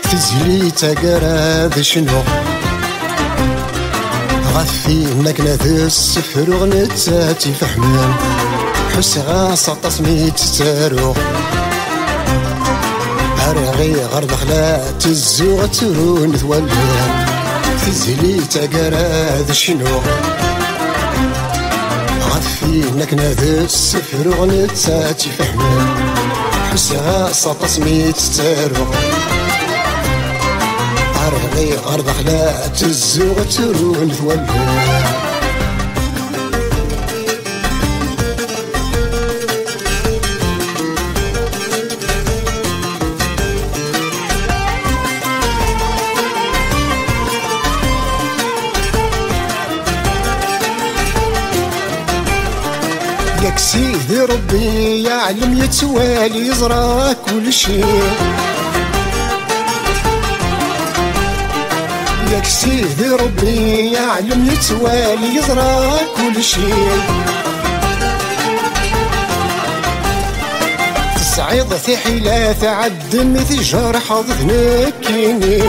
تزلي تقرا شنو غفينا كنا ذا السفر وغنتاتي فحمان حس غاصة تصميت تارو عرغي غرد خلات الزوغ ترون ثولان تزلي تقرا شنو غفينا كنا ذا السفر وغنتاتي فحمان حس غاصة تصميت تارو عرغي غرد خلات الزوغ ترون ثولان ياك سيدي ربي يعلم يتوالي يزرى كل شيء ياك سيدي ربي يعلم يتوالي يزرى كل شيء تصعيد في حيلة تعدم تجار حظ كيني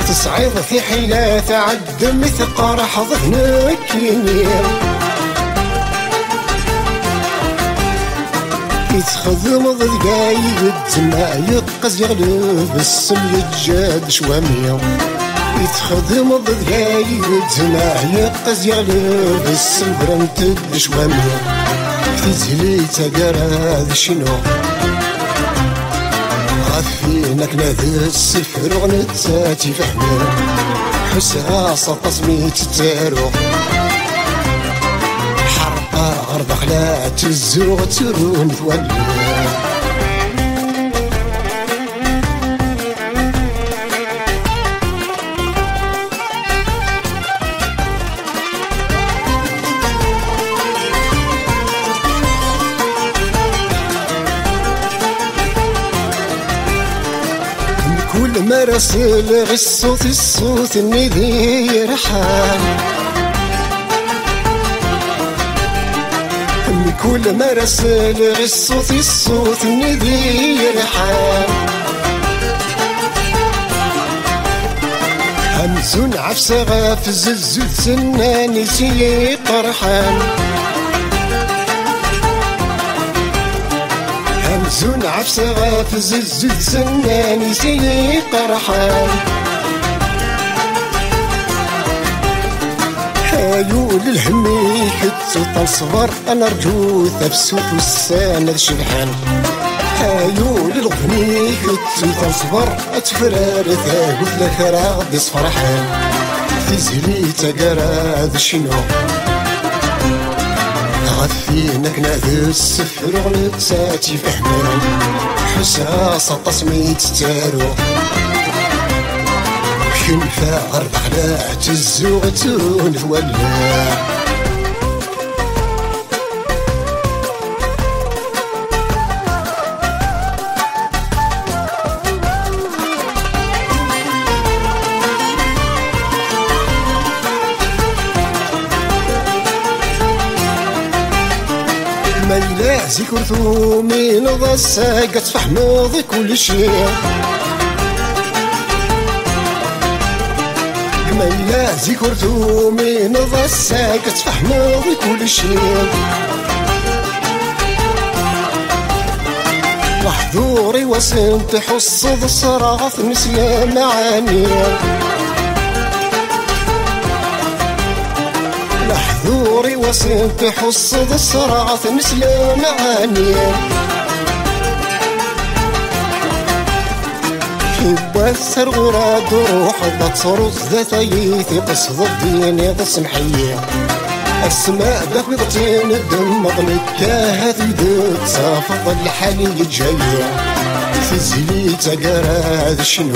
تصعيد في حيلة تعدم ثقار حظ كيني يتخدم ضد قايد ما يقز يغلب السم يتجاد شوامية يتخدم ضد قايد ما يقز يغلب السم برمتد شوامية تزلي تقرا شنو غفينا كنا ذا السفر وغنتاتي فحمان حس غاصة تصميت تارو غرب خلات الزوغ ترون ثولان كل ما رسل الصوت الندي رحال كل ما رسل الصوت الندي رحال همزون عفسة غاف الزلزل سناني سي طرحان همزون عفسة غاف الزلزل سناني سي طرحان هايول الهمي كتو صبر انا رجو ثبسوت والساند شبحان هايول الغني كتو صبر اتفرار ثاقوت لك راضي صفرحان تزلي تقرا شنو غفينا كنا ذا السفر وغنتاتي فحمان حساسة تصميت تارو كنفا غرب خلات الزوغ ترون ثولان ميلازي كرثومي نضى الساقة تفحمض كل شيء ميلازي كرثومي نضى الساقة تفحمض كل شيء وحضوري وسنت حصد الصراف نسيا معاني لحضوري وسنت حصد الصراف نسيا معاني يبسر غراد روح بتصرص ذاتيثي قصد الدين السمحية السماء دخلتين الدم مغلقها ذي تصافض الحالي الجاية تزلي تقرا شنو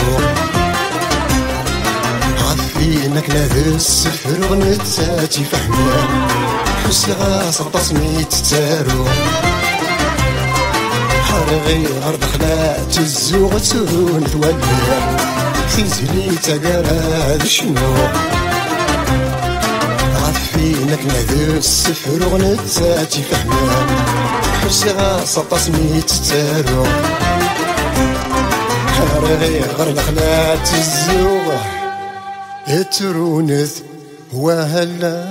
غفينا كنا ذا السفر وغنتاتي فحمان حس غاصة تصميت تارو حرغي غرد خلات الزوغ ترون ثولان تزلي تقرا شنو فينك نهدر السفر وغنتاتي فهمان حرسي غاصة سميت التارو حرغي غير الخلات الزوغ يترونث وهلا